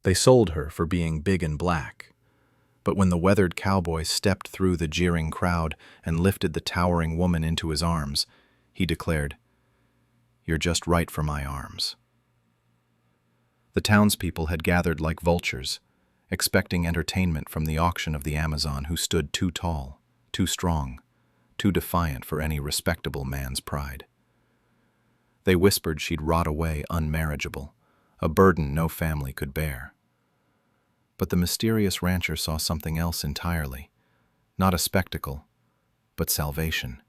They sold her for being big and black. But when the weathered cowboy stepped through the jeering crowd and lifted the towering woman into his arms, he declared, "You're just right for my arms." The townspeople had gathered like vultures, expecting entertainment from the auction of the Amazon who stood too tall, too strong, too defiant for any respectable man's pride. They whispered she'd rot away unmarriageable, a burden no family could bear. But the mysterious rancher saw something else entirely, not a spectacle, but salvation.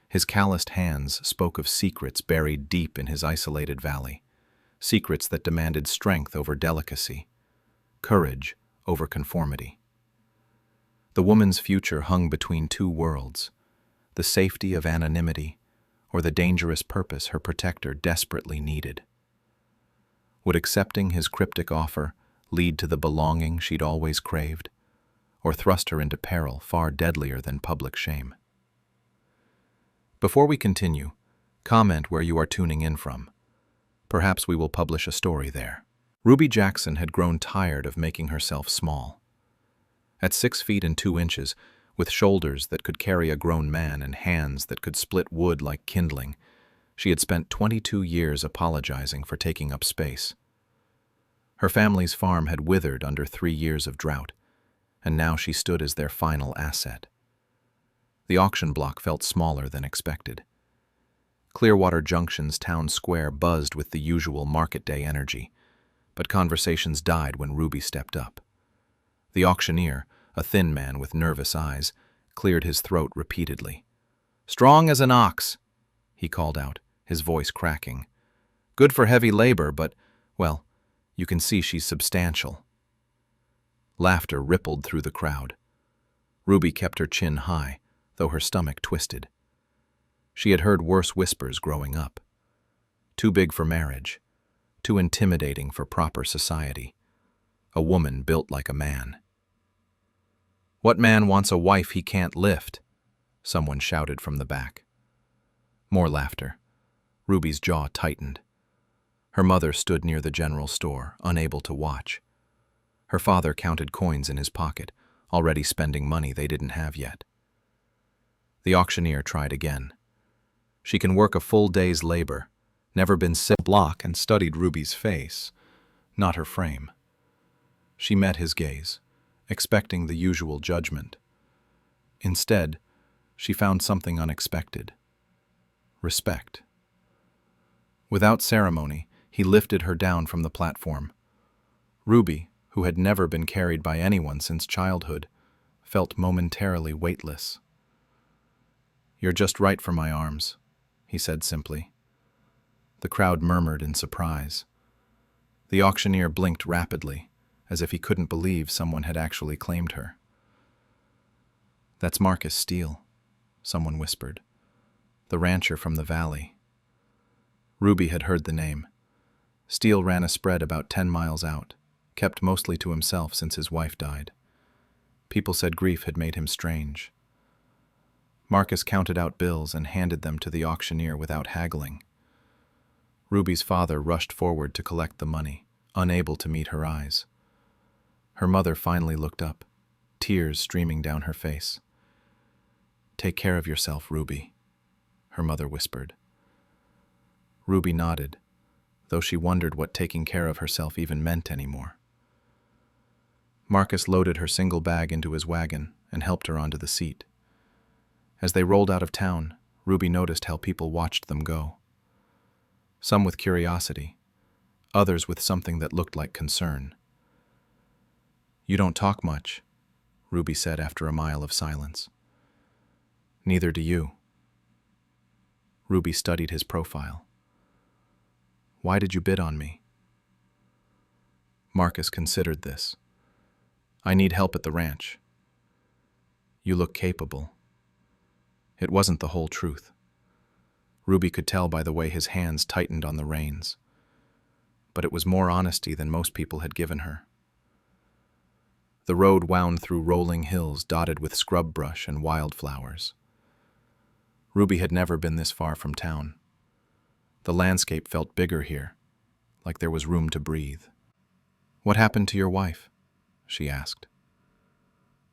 His calloused hands spoke of secrets buried deep in his isolated valley, secrets that demanded strength over delicacy, courage over conformity. The woman's future hung between two worlds, the safety of anonymity or the dangerous purpose her protector desperately needed. Would accepting his cryptic offer lead to the belonging she'd always craved, or thrust her into peril far deadlier than public shame? Before we continue, comment where you are tuning in from. Perhaps we will publish a story there. Ruby Jackson had grown tired of making herself small. At 6 feet and 2 inches, with shoulders that could carry a grown man and hands that could split wood like kindling, she had spent 22 years apologizing for taking up space. Her family's farm had withered under 3 years of drought, and now she stood as their final asset. The auction block felt smaller than expected. Clearwater Junction's town square buzzed with the usual market day energy, but conversations died when Ruby stepped up. The auctioneer, a thin man with nervous eyes, cleared his throat repeatedly. "Strong as an ox," he called out, his voice cracking. "Good for heavy labor, but, well, you can see she's substantial." Laughter rippled through the crowd. Ruby kept her chin high, though her stomach twisted. She had heard worse whispers growing up. Too big for marriage, too intimidating for proper society. A woman built like a man. "What man wants a wife he can't lift?" someone shouted from the back. More laughter. Ruby's jaw tightened. Her mother stood near the general store, unable to watch. Her father counted coins in his pocket, already spending money they didn't have yet. The auctioneer tried again. "She can work a full day's labor, never been sick." Block and studied Ruby's face, not her frame. She met his gaze, expecting the usual judgment. Instead, she found something unexpected. Respect. Without ceremony, he lifted her down from the platform. Ruby, who had never been carried by anyone since childhood, felt momentarily weightless. "You're just right for my arms," he said simply. The crowd murmured in surprise. The auctioneer blinked rapidly, as if he couldn't believe someone had actually claimed her. "That's Marcus Steele," someone whispered. "The rancher from the valley." Ruby had heard the name. Steele ran a spread about 10 miles out, kept mostly to himself since his wife died. People said grief had made him strange. Marcus counted out bills and handed them to the auctioneer without haggling. Ruby's father rushed forward to collect the money, unable to meet her eyes. Her mother finally looked up, tears streaming down her face. "Take care of yourself, Ruby," her mother whispered. Ruby nodded, though she wondered what taking care of herself even meant anymore. Marcus loaded her single bag into his wagon and helped her onto the seat. As they rolled out of town, Ruby noticed how people watched them go. Some with curiosity, others with something that looked like concern. "You don't talk much," Ruby said after a mile of silence. "Neither do you." Ruby studied his profile. "Why did you bid on me?" Marcus considered this. "I need help at the ranch." "You look capable." It wasn't the whole truth. Ruby could tell by the way his hands tightened on the reins. But it was more honesty than most people had given her. The road wound through rolling hills dotted with scrub brush and wildflowers. Ruby had never been this far from town. The landscape felt bigger here, like there was room to breathe. "What happened to your wife?" she asked.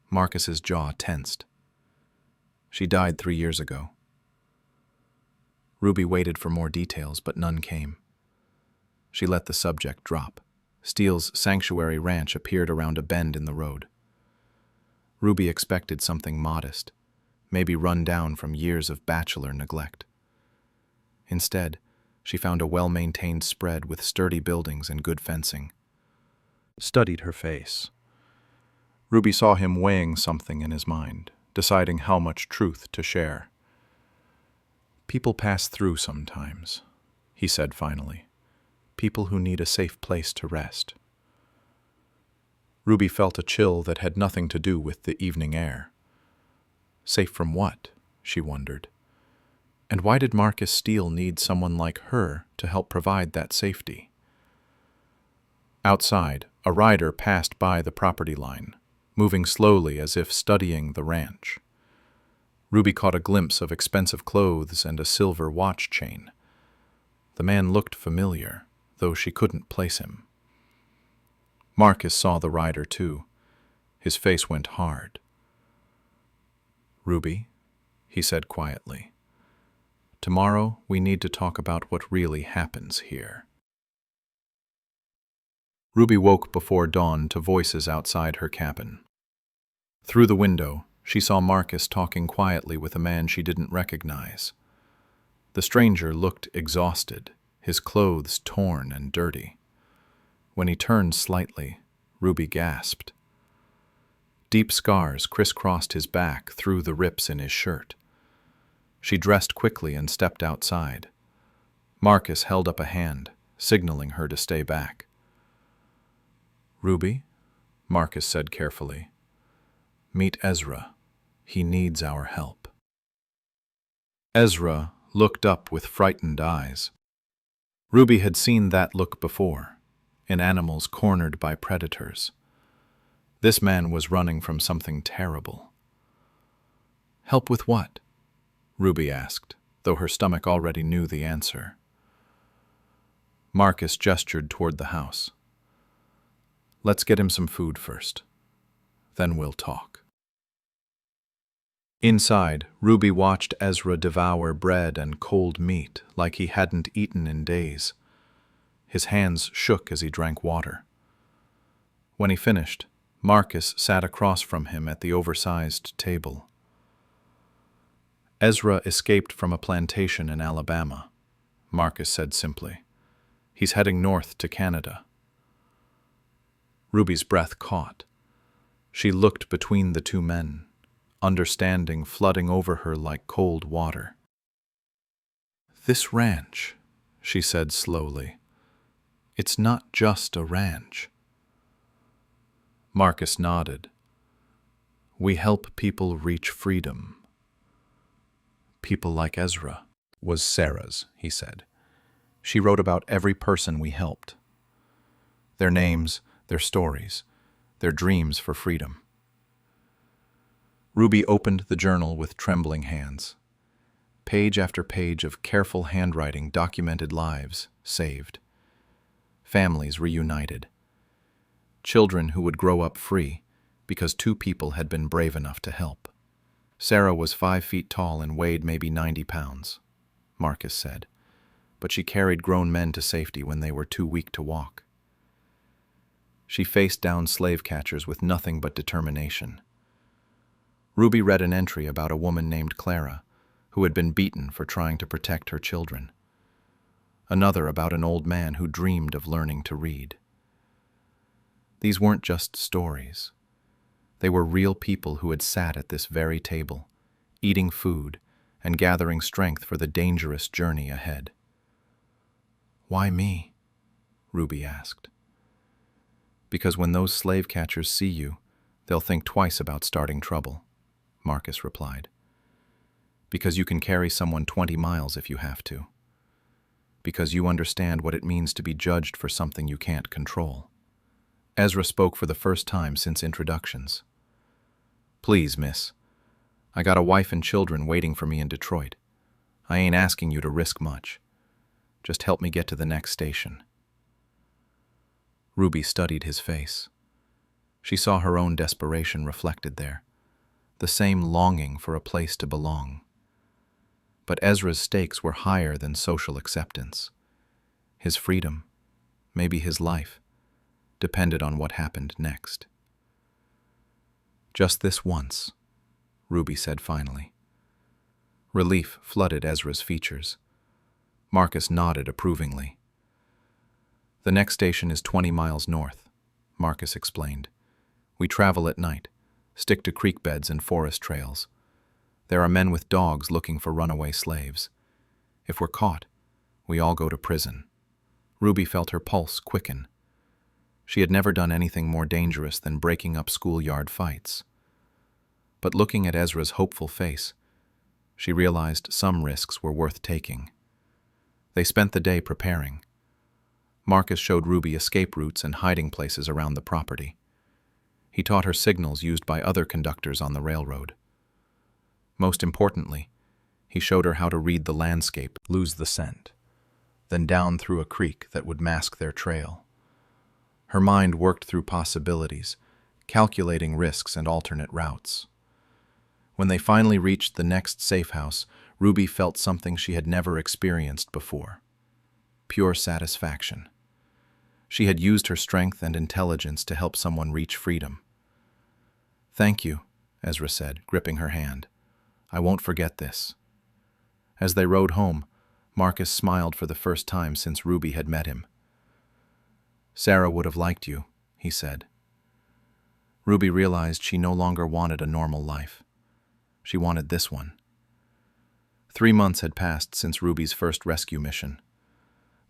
Marcus's jaw tensed. "She died 3 years ago." Ruby waited for more details, but none came. She let the subject drop. Steele's sanctuary ranch appeared around a bend in the road. Ruby expected something modest, maybe run down from years of bachelor neglect. Instead, she found a well-maintained spread with sturdy buildings and good fencing. Studied her face. Ruby saw him weighing something in his mind, deciding how much truth to share. "People pass through sometimes," he said finally. "People who need a safe place to rest." Ruby felt a chill that had nothing to do with the evening air. Safe from what? She wondered. And why did Marcus Steele need someone like her to help provide that safety? Outside, a rider passed by the property line, moving slowly as if studying the ranch. Ruby caught a glimpse of expensive clothes and a silver watch chain. The man looked familiar, though she couldn't place him. Marcus saw the rider too. His face went hard. "Ruby," he said quietly, "tomorrow we need to talk about what really happens here." Ruby woke before dawn to voices outside her cabin. Through the window, she saw Marcus talking quietly with a man she didn't recognize. The stranger looked exhausted, his clothes torn and dirty. When he turned slightly, Ruby gasped. Deep scars crisscrossed his back through the rips in his shirt. She dressed quickly and stepped outside. Marcus held up a hand, signaling her to stay back. "Ruby," Marcus said carefully, "meet Ezra. He needs our help." Ezra looked up with frightened eyes. Ruby had seen that look before, in animals cornered by predators. This man was running from something terrible. "Help with what?" Ruby asked, though her stomach already knew the answer. Marcus gestured toward the house. "Let's get him some food first. Then we'll talk." Inside, Ruby watched Ezra devour bread and cold meat like he hadn't eaten in days. His hands shook as he drank water. When he finished, Marcus sat across from him at the oversized table. "Ezra escaped from a plantation in Alabama," Marcus said simply. "He's heading north to Canada." Ruby's breath caught. She looked between the two men, understanding flooding over her like cold water. "This ranch," she said slowly, "it's not just a ranch." Marcus nodded. "We help people reach freedom." "People like Ezra," was Sarah's, he said. "She wrote about every person we helped. Their names, their stories, their dreams for freedom." Ruby opened the journal with trembling hands. Page after page of careful handwriting documented lives saved. Families reunited. Children who would grow up free because two people had been brave enough to help. Sarah was 5 feet tall and weighed maybe 90 pounds, Marcus said, but she carried grown men to safety when they were too weak to walk. She faced down slave catchers with nothing but determination. Ruby read an entry about a woman named Clara, who had been beaten for trying to protect her children. Another about an old man who dreamed of learning to read. These weren't just stories. They were real people who had sat at this very table, eating food and gathering strength for the dangerous journey ahead. "Why me?" Ruby asked. "Because when those slave catchers see you, they'll think twice about starting trouble," Marcus replied. "Because you can carry someone 20 miles if you have to. Because you understand what it means to be judged for something you can't control." Ezra spoke for the first time since introductions. "Please, miss. I got a wife and children waiting for me in Detroit. I ain't asking you to risk much. Just help me get to the next station." Ruby studied his face. She saw her own desperation reflected there, the same longing for a place to belong. But Ezra's stakes were higher than social acceptance. His freedom, maybe his life, depended on what happened next. "Just this once," Ruby said finally. Relief flooded Ezra's features. Marcus nodded approvingly. "The next station is 20 miles north," Marcus explained. "We travel at night, stick to creek beds and forest trails. There are men with dogs looking for runaway slaves. If we're caught, we all go to prison." Ruby felt her pulse quicken. She had never done anything more dangerous than breaking up schoolyard fights. But looking at Ezra's hopeful face, she realized some risks were worth taking. They spent the day preparing. Marcus showed Ruby escape routes and hiding places around the property. He taught her signals used by other conductors on the railroad. Most importantly, he showed her how to read the landscape, lose the scent, then down through a creek that would mask their trail. Her mind worked through possibilities, calculating risks and alternate routes. When they finally reached the next safe house, Ruby felt something she had never experienced before: pure satisfaction. She had used her strength and intelligence to help someone reach freedom. "Thank you," Ezra said, gripping her hand. "I won't forget this." As they rode home, Marcus smiled for the first time since Ruby had met him. "Sarah would have liked you," he said. Ruby realized she no longer wanted a normal life. She wanted this one. 3 months had passed since Ruby's first rescue mission.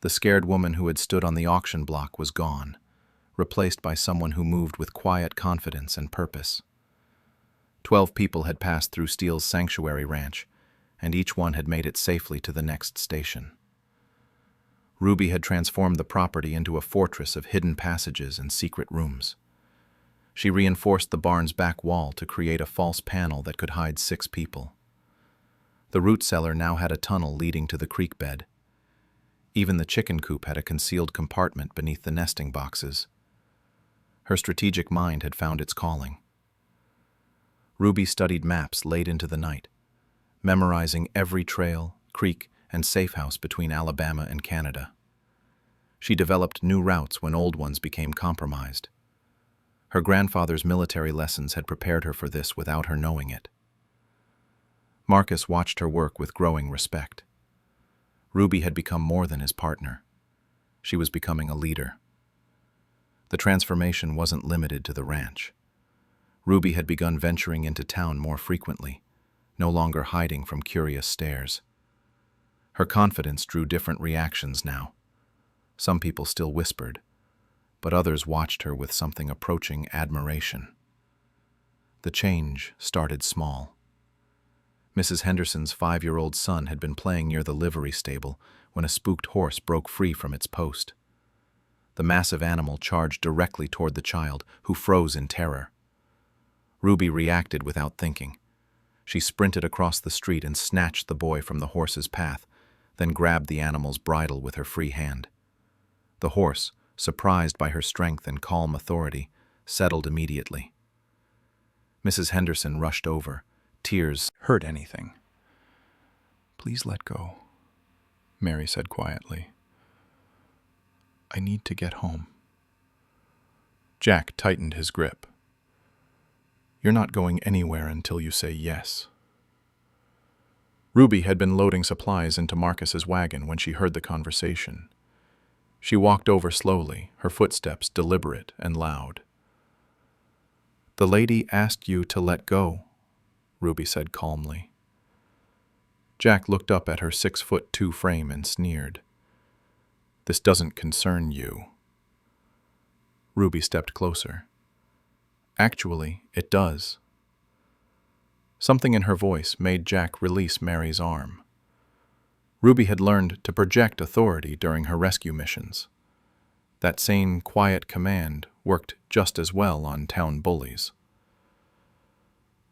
The scared woman who had stood on the auction block was gone, replaced by someone who moved with quiet confidence and purpose. 12 people had passed through Steele's sanctuary ranch, and each one had made it safely to the next station. Ruby had transformed the property into a fortress of hidden passages and secret rooms. She reinforced the barn's back wall to create a false panel that could hide 6 people. The root cellar now had a tunnel leading to the creek bed. Even the chicken coop had a concealed compartment beneath the nesting boxes. Her strategic mind had found its calling. Ruby studied maps late into the night, memorizing every trail, creek, and safe house between Alabama and Canada. She developed new routes when old ones became compromised. Her grandfather's military lessons had prepared her for this without her knowing it. Marcus watched her work with growing respect. Ruby had become more than his partner. She was becoming a leader. The transformation wasn't limited to the ranch. Ruby had begun venturing into town more frequently, no longer hiding from curious stares. Her confidence drew different reactions now. Some people still whispered, but others watched her with something approaching admiration. The change started small. Mrs. Henderson's 5-year-old son had been playing near the livery stable when a spooked horse broke free from its post. The massive animal charged directly toward the child, who froze in terror. Ruby reacted without thinking. She sprinted across the street and snatched the boy from the horse's path, then grabbed the animal's bridle with her free hand. The horse, surprised by her strength and calm authority, settled immediately. Mrs. Henderson rushed over, tears. "Hurt anything?" "Please let go," Mary said quietly. "I need to get home." Jack tightened his grip. "You're not going anywhere until you say yes." Ruby had been loading supplies into Marcus's wagon when she heard the conversation. She walked over slowly, her footsteps deliberate and loud. "The lady asked you to let go," Ruby said calmly. Jack looked up at her 6'2" frame and sneered. "This doesn't concern you." Ruby stepped closer. "Actually, it does." Something in her voice made Jack release Mary's arm. Ruby had learned to project authority during her rescue missions. That same quiet command worked just as well on town bullies.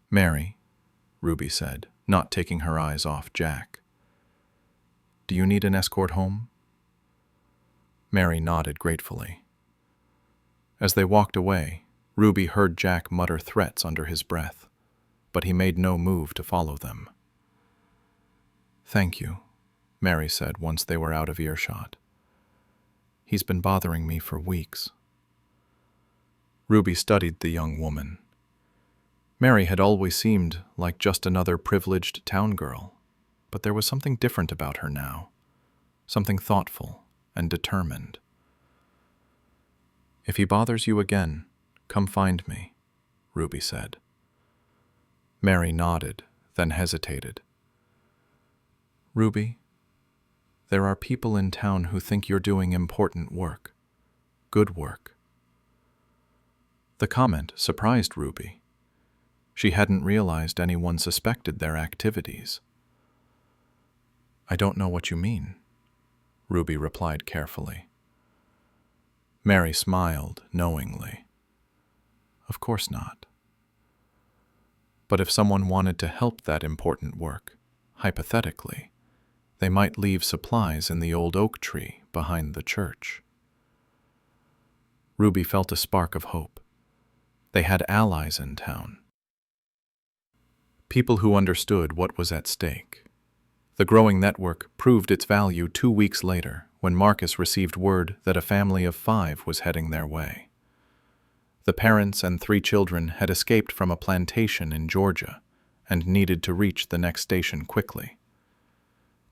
"Mary," Ruby said, not taking her eyes off Jack. "Do you need an escort home?" Mary nodded gratefully. As they walked away, Ruby heard Jack mutter threats under his breath, but he made no move to follow them. "Thank you," Mary said once they were out of earshot. "He's been bothering me for weeks." Ruby studied the young woman. Mary had always seemed like just another privileged town girl, but there was something different about her now, something thoughtful and determined. "If he bothers you again, come find me," Ruby said. Mary nodded, then hesitated. "Ruby, there are people in town who think you're doing important work, good work." The comment surprised Ruby. She hadn't realized anyone suspected their activities. "I don't know what you mean," Ruby replied carefully. Mary smiled knowingly. "Of course not. But if someone wanted to help that important work, hypothetically, they might leave supplies in the old oak tree behind the church." Ruby felt a spark of hope. They had allies in town. People who understood what was at stake. The growing network proved its value 2 weeks later when Marcus received word that a family of 5 was heading their way. The parents and 3 children had escaped from a plantation in Georgia and needed to reach the next station quickly.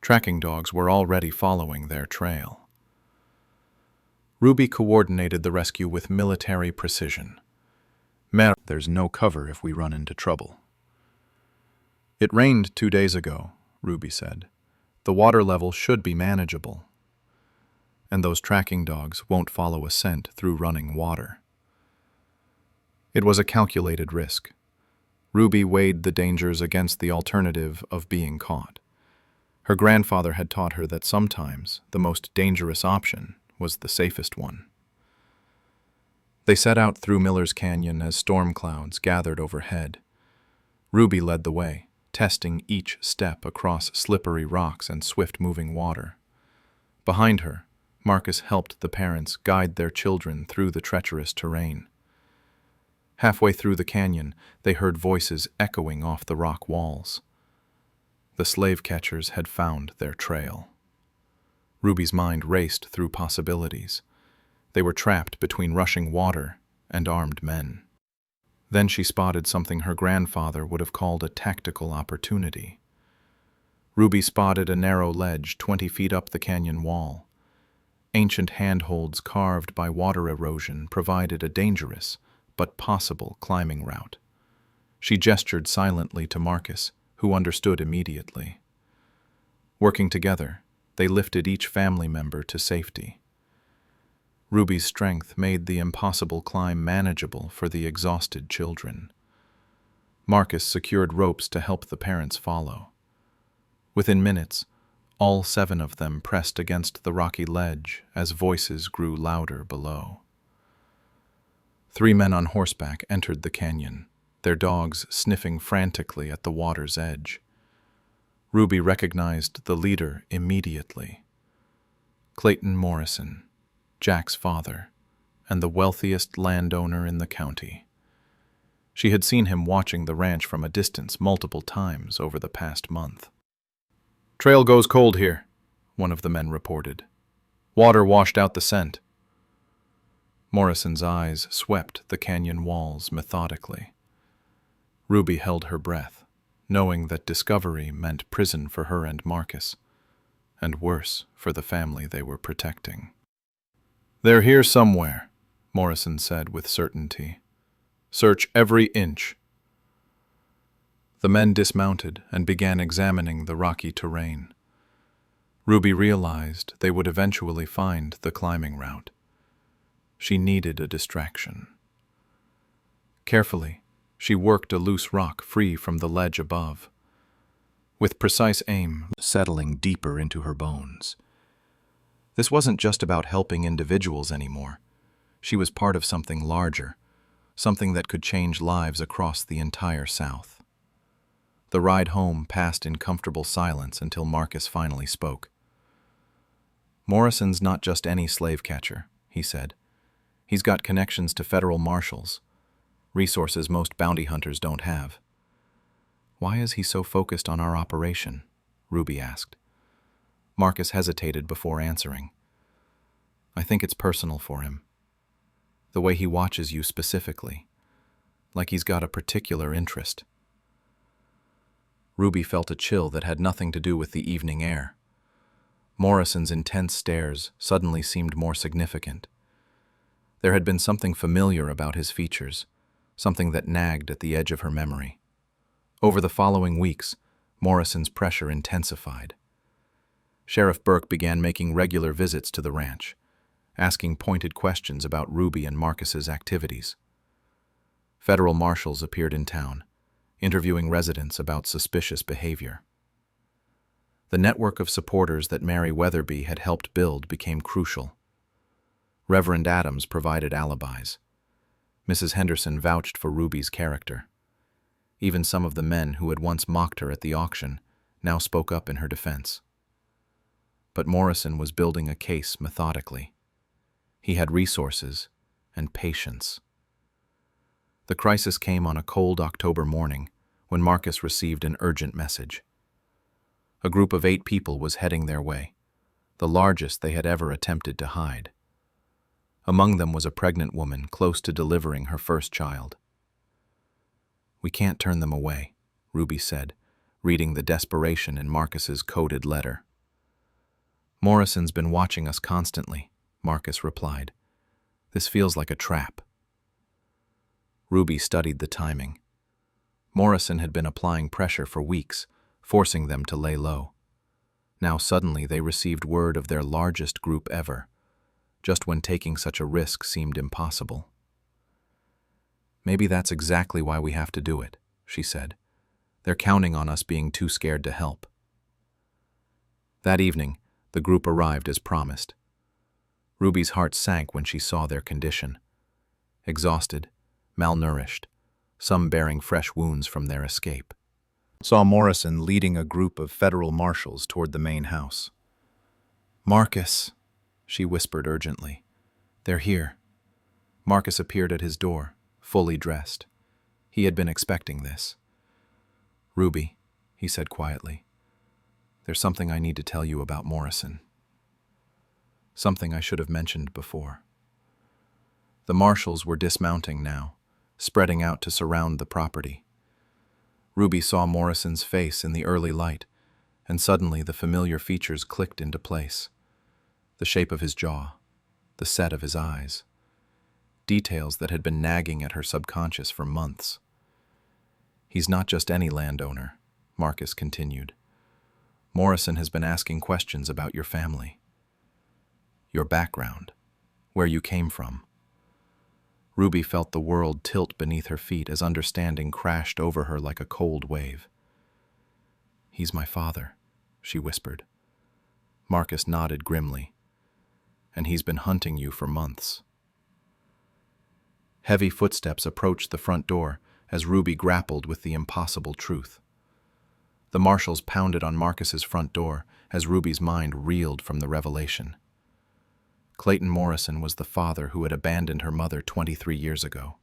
Tracking dogs were already following their trail. Ruby coordinated the rescue with military precision. "There's no cover if we run into trouble." "It rained 2 days ago," Ruby said. "The water level should be manageable. And those tracking dogs won't follow a scent through running water." It was a calculated risk. Ruby weighed the dangers against the alternative of being caught. Her grandfather had taught her that sometimes the most dangerous option was the safest one. They set out through Miller's Canyon as storm clouds gathered overhead. Ruby led the way, testing each step across slippery rocks and swift-moving water. Behind her, Marcus helped the parents guide their children through the treacherous terrain. Halfway through the canyon, they heard voices echoing off the rock walls. The slave catchers had found their trail. Ruby's mind raced through possibilities. They were trapped between rushing water and armed men. Then she spotted something her grandfather would have called a tactical opportunity. Ruby spotted a narrow ledge 20 feet up the canyon wall. Ancient handholds carved by water erosion provided a dangerous but possible climbing route. She gestured silently to Marcus, who understood immediately. Working together, they lifted each family member to safety. Ruby's strength made the impossible climb manageable for the exhausted children. Marcus secured ropes to help the parents follow. Within minutes, all 7 of them pressed against the rocky ledge as voices grew louder below. 3 men on horseback entered the canyon, their dogs sniffing frantically at the water's edge. Ruby recognized the leader immediately. Clayton Morrison, Jack's father, and the wealthiest landowner in the county. She had seen him watching the ranch from a distance multiple times over the past month. "Trail goes cold here," one of the men reported. "Water washed out the scent." Morrison's eyes swept the canyon walls methodically. Ruby held her breath, knowing that discovery meant prison for her and Marcus, and worse for the family they were protecting. "They're here somewhere," Morrison said with certainty. "Search every inch." The men dismounted and began examining the rocky terrain. Ruby realized they would eventually find the climbing route. She needed a distraction. Carefully, she worked a loose rock free from the ledge above. With precise aim, settling deeper into her bones. This wasn't just about helping individuals anymore. She was part of something larger, something that could change lives across the entire South. The ride home passed in comfortable silence until Marcus finally spoke. "Morrison's not just any slave catcher," he said. He's got connections to federal marshals, resources most bounty hunters don't have. Why is he so focused on our operation? Ruby asked. Marcus hesitated before answering. I think it's personal for him. The way he watches you specifically, like he's got a particular interest. Ruby felt a chill that had nothing to do with the evening air. Morrison's intense stares suddenly seemed more significant. There had been something familiar about his features, something that nagged at the edge of her memory. Over the following weeks, Morrison's pressure intensified. Sheriff Burke began making regular visits to the ranch, asking pointed questions about Ruby and Marcus's activities. Federal marshals appeared in town, interviewing residents about suspicious behavior. The network of supporters that Mary Weatherby had helped build became crucial. Reverend Adams provided alibis. Mrs. Henderson vouched for Ruby's character. Even some of the men who had once mocked her at the auction now spoke up in her defense. But Morrison was building a case methodically. He had resources and patience. The crisis came on a cold October morning when Marcus received an urgent message. A group of 8 people was heading their way, the largest they had ever attempted to hide. Among them was a pregnant woman close to delivering her first child. We can't turn them away, Ruby said, reading the desperation in Marcus's coded letter. Morrison's been watching us constantly, Marcus replied. This feels like a trap. Ruby studied the timing. Morrison had been applying pressure for weeks, forcing them to lay low. Now suddenly they received word of their largest group ever, just when taking such a risk seemed impossible. Maybe that's exactly why we have to do it, she said. They're counting on us being too scared to help. That evening, the group arrived as promised. Ruby's heart sank when she saw their condition. Exhausted, malnourished, some bearing fresh wounds from their escape. Saw Morrison leading a group of federal marshals toward the main house. Marcus, she whispered urgently. They're here. Marcus appeared at his door, fully dressed. He had been expecting this. Ruby, he said quietly, there's something I need to tell you about Morrison. Something I should have mentioned before. The marshals were dismounting now, spreading out to surround the property. Ruby saw Morrison's face in the early light, and suddenly the familiar features clicked into place. The shape of his jaw, the set of his eyes. Details that had been nagging at her subconscious for months. He's not just any landowner, Marcus continued. Morrison has been asking questions about your family. Your background, where you came from. Ruby felt the world tilt beneath her feet as understanding crashed over her like a cold wave. He's my father, she whispered. Marcus nodded grimly. And he's been hunting you for months. Heavy footsteps approached the front door as Ruby grappled with the impossible truth. The marshals pounded on Marcus's front door as Ruby's mind reeled from the revelation. Clayton Morrison was the father who had abandoned her mother 23 years ago.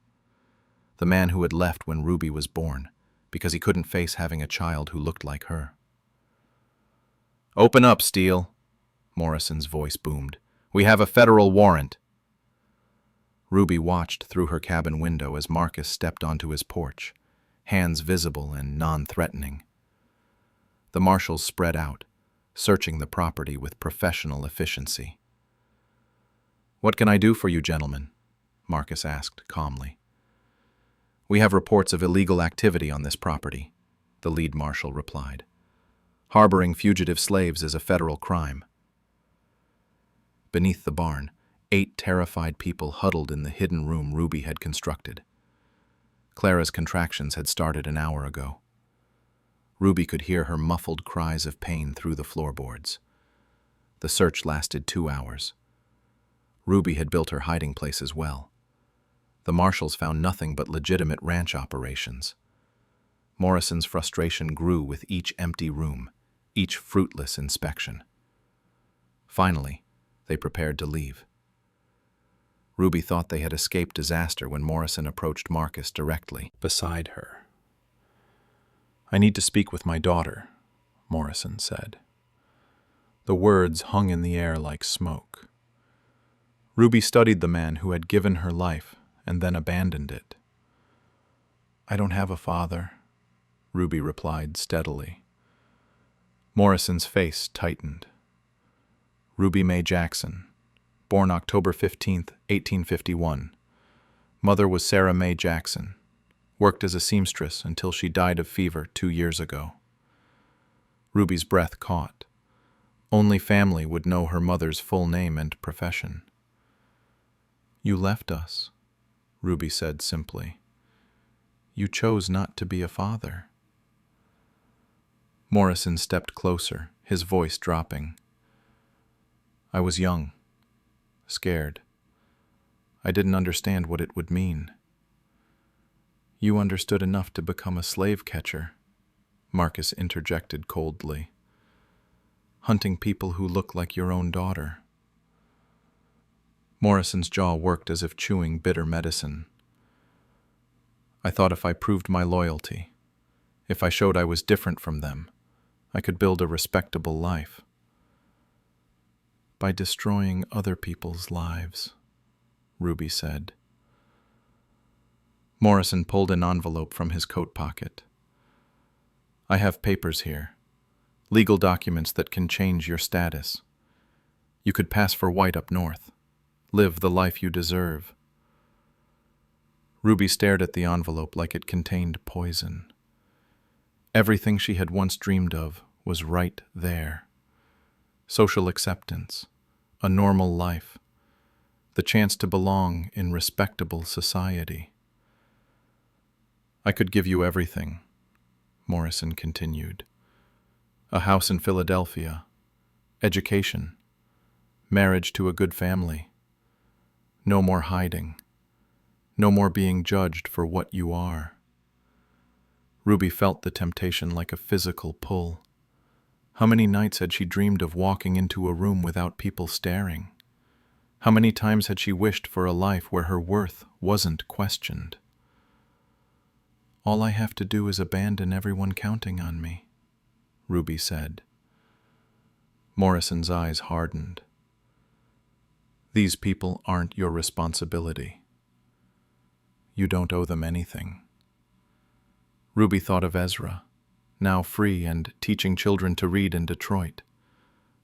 The man who had left when Ruby was born because he couldn't face having a child who looked like her. Open up, Steele, Morrison's voice boomed. We have a federal warrant. Ruby watched through her cabin window as Marcus stepped onto his porch, hands visible and non-threatening. The marshals spread out, searching the property with professional efficiency. What can I do for you, gentlemen? Marcus asked calmly. We have reports of illegal activity on this property, the lead marshal replied. Harboring fugitive slaves is a federal crime. Beneath the barn, 8 terrified people huddled in the hidden room Ruby had constructed. Clara's contractions had started an hour ago. Ruby could hear her muffled cries of pain through the floorboards. The search lasted 2 hours. Ruby had built her hiding place as well. The marshals found nothing but legitimate ranch operations. Morrison's frustration grew with each empty room, each fruitless inspection. Finally, they prepared to leave. Ruby thought they had escaped disaster when Morrison approached Marcus directly beside her. "I need to speak with my daughter," Morrison said. The words hung in the air like smoke. Ruby studied the man who had given her life and then abandoned it. "I don't have a father," Ruby replied steadily. Morrison's face tightened. Ruby Mae Jackson, born October 15, 1851. Mother was Sarah Mae Jackson. Worked as a seamstress until she died of fever 2 years ago. Ruby's breath caught. Only family would know her mother's full name and profession. "You left us," Ruby said simply. "You chose not to be a father." Morrison stepped closer, his voice dropping. "I was young, scared. I didn't understand what it would mean." "You understood enough to become a slave catcher," Marcus interjected coldly. "Hunting people who look like your own daughter." Morrison's jaw worked as if chewing bitter medicine. "I thought if I proved my loyalty, if I showed I was different from them, I could build a respectable life." "By destroying other people's lives," Ruby said. Morrison pulled an envelope from his coat pocket. "I have papers here, legal documents that can change your status. You could pass for white up north, live the life you deserve." Ruby stared at the envelope like it contained poison. Everything she had once dreamed of was right there. Social acceptance, a normal life, the chance to belong in respectable society. "I could give you everything," Morrison continued. "A house in Philadelphia, education, marriage to a good family. No more hiding, no more being judged for what you are." Ruby felt the temptation like a physical pull. How many nights had she dreamed of walking into a room without people staring? How many times had she wished for a life where her worth wasn't questioned? "All I have to do is abandon everyone counting on me," Ruby said. Morrison's eyes hardened. "These people aren't your responsibility. You don't owe them anything." Ruby thought of Ezra, now free and teaching children to read in Detroit,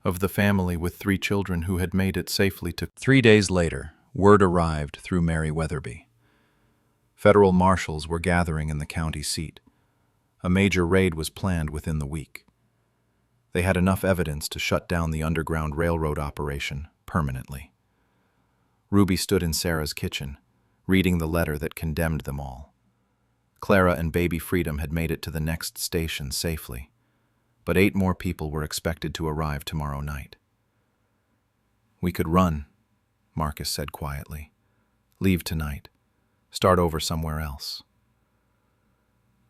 of the family with 3 children who had made it safely to. 3 days later, word arrived through Mary Weatherby. Federal marshals were gathering in the county seat. A major raid was planned within the week. They had enough evidence to shut down the Underground Railroad operation permanently. Ruby stood in Sarah's kitchen, reading the letter that condemned them all. Clara and baby Freedom had made it to the next station safely, but 8 more people were expected to arrive tomorrow night. "We could run," Marcus said quietly. "Leave tonight. Start over somewhere else."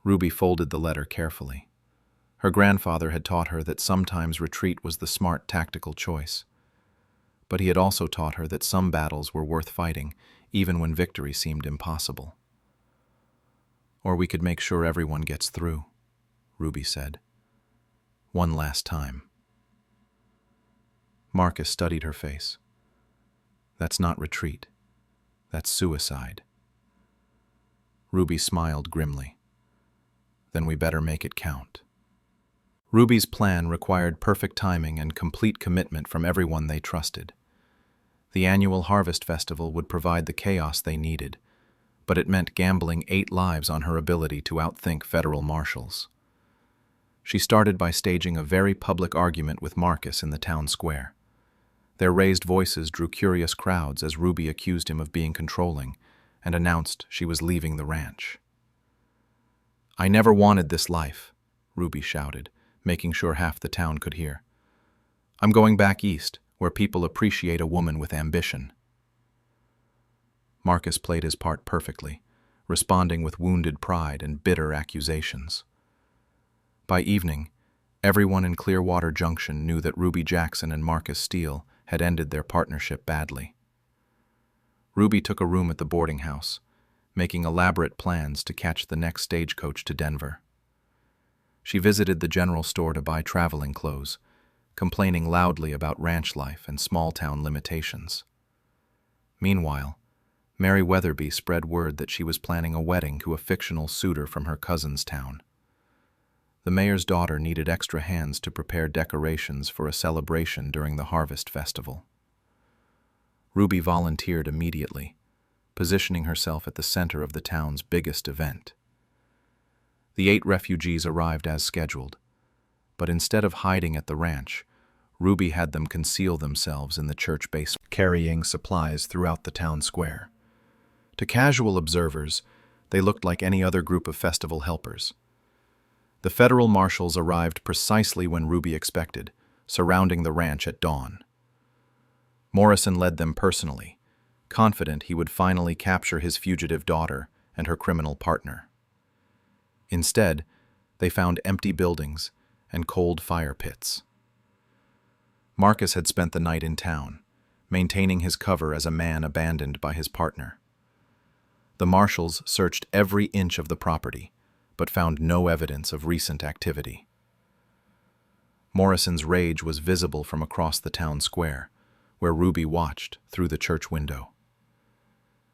Ruby folded the letter carefully. Her grandfather had taught her that sometimes retreat was the smart tactical choice. But he had also taught her that some battles were worth fighting, even when victory seemed impossible. "Or we could make sure everyone gets through," Ruby said. "One last time." Marcus studied her face. "That's not retreat. That's suicide." Ruby smiled grimly. "Then we better make it count." Ruby's plan required perfect timing and complete commitment from everyone they trusted. The annual Harvest Festival would provide the chaos they needed, but it meant gambling 8 lives on her ability to outthink federal marshals. She started by staging a very public argument with Marcus in the town square. Their raised voices drew curious crowds as Ruby accused him of being controlling and announced she was leaving the ranch. "I never wanted this life," Ruby shouted, making sure half the town could hear. "I'm going back east, where people appreciate a woman with ambition." Marcus played his part perfectly, responding with wounded pride and bitter accusations. By evening, everyone in Clearwater Junction knew that Ruby Jackson and Marcus Steele had ended their partnership badly. Ruby took a room at the boarding house, making elaborate plans to catch the next stagecoach to Denver. She visited the general store to buy traveling clothes, complaining loudly about ranch life and small-town limitations. Meanwhile, Mary Weatherby spread word that she was planning a wedding to a fictional suitor from her cousin's town. The mayor's daughter needed extra hands to prepare decorations for a celebration during the Harvest Festival. Ruby volunteered immediately, positioning herself at the center of the town's biggest event. The 8 refugees arrived as scheduled, but instead of hiding at the ranch, Ruby had them conceal themselves in the church basement, carrying supplies throughout the town square. To casual observers, they looked like any other group of festival helpers. The federal marshals arrived precisely when Ruby expected, surrounding the ranch at dawn. Morrison led them personally, confident he would finally capture his fugitive daughter and her criminal partner. Instead, they found empty buildings and cold fire pits. Marcus had spent the night in town, maintaining his cover as a man abandoned by his partner. The marshals searched every inch of the property, but found no evidence of recent activity. Morrison's rage was visible from across the town square, where Ruby watched through the church window.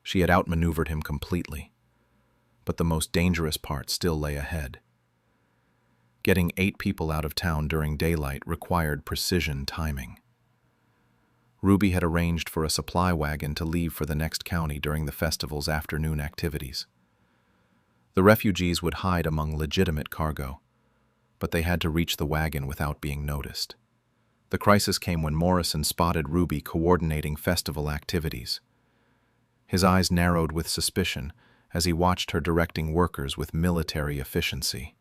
She had outmaneuvered him completely, but the most dangerous part still lay ahead. Getting 8 people out of town during daylight required precision timing. Ruby had arranged for a supply wagon to leave for the next county during the festival's afternoon activities. The refugees would hide among legitimate cargo, but they had to reach the wagon without being noticed. The crisis came when Morrison spotted Ruby coordinating festival activities. His eyes narrowed with suspicion as he watched her directing workers with military efficiency.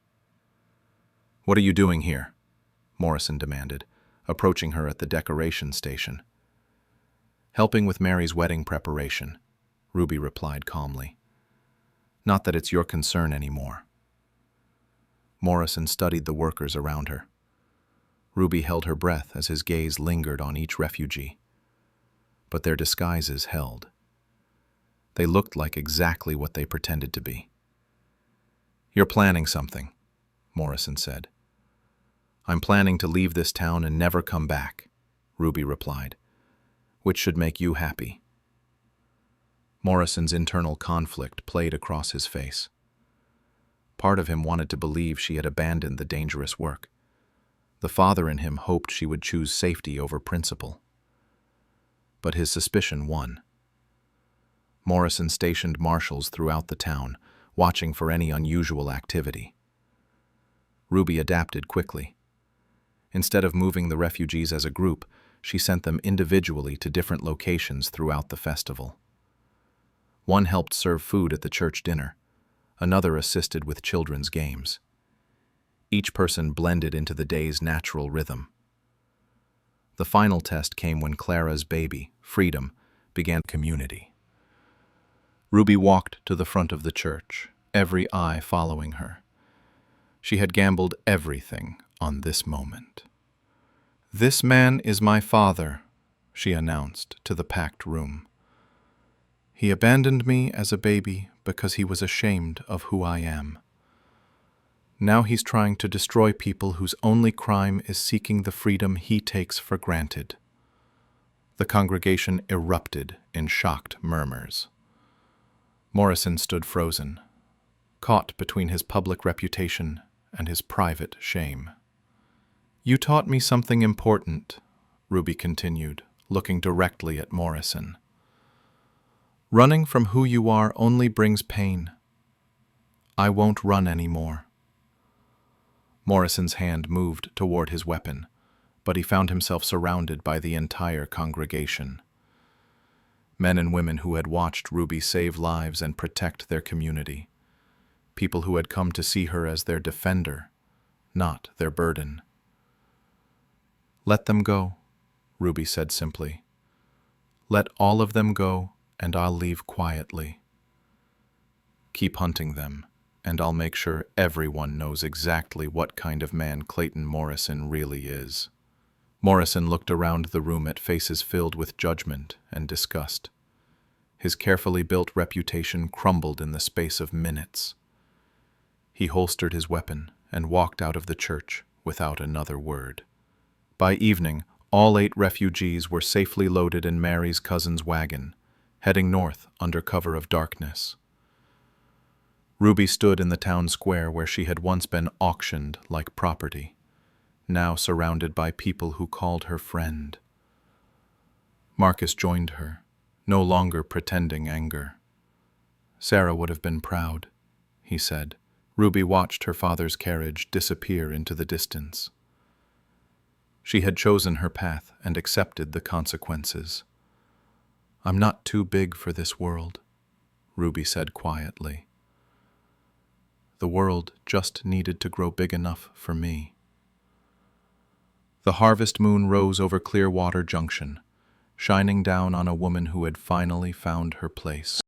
"What are you doing here?" Morrison demanded, approaching her at the decoration station. "Helping with Mary's wedding preparation," Ruby replied calmly. "Not that it's your concern anymore." Morrison studied the workers around her. Ruby held her breath as his gaze lingered on each refugee. But their disguises held. They looked like exactly what they pretended to be. "You're planning something," Morrison said. "I'm planning to leave this town and never come back," Ruby replied, "which should make you happy." Morrison's internal conflict played across his face. Part of him wanted to believe she had abandoned the dangerous work. The father in him hoped she would choose safety over principle. But his suspicion won. Morrison stationed marshals throughout the town, watching for any unusual activity. Ruby adapted quickly. Instead of moving the refugees as a group, she sent them individually to different locations throughout the festival. One helped serve food at the church dinner. Another assisted with children's games. Each person blended into the day's natural rhythm. The final test came when Clara's baby, Freedom, began community. Ruby walked to the front of the church, every eye following her. She had gambled everything on this moment. "This man is my father," she announced to the packed room. "He abandoned me as a baby because he was ashamed of who I am. Now he's trying to destroy people whose only crime is seeking the freedom he takes for granted." The congregation erupted in shocked murmurs. Morrison stood frozen, caught between his public reputation and his private shame. "You taught me something important," Ruby continued, looking directly at Morrison. "Running from who you are only brings pain. I won't run anymore." Morrison's hand moved toward his weapon, but he found himself surrounded by the entire congregation. Men and women who had watched Ruby save lives and protect their community. People who had come to see her as their defender, not their burden. "Let them go," Ruby said simply. "Let all of them go, and I'll leave quietly. Keep hunting them, and I'll make sure everyone knows exactly what kind of man Clayton Morrison really is." Morrison looked around the room at faces filled with judgment and disgust. His carefully built reputation crumbled in the space of minutes. He holstered his weapon and walked out of the church without another word. By evening, all 8 refugees were safely loaded in Mary's cousin's wagon, heading north under cover of darkness. Ruby stood in the town square where she had once been auctioned like property, now surrounded by people who called her friend. Marcus joined her, no longer pretending anger. "Sarah would have been proud," he said. Ruby watched her father's carriage disappear into the distance. She had chosen her path and accepted the consequences. "I'm not too big for this world," Ruby said quietly. "The world just needed to grow big enough for me." The harvest moon rose over Clearwater Junction, shining down on a woman who had finally found her place.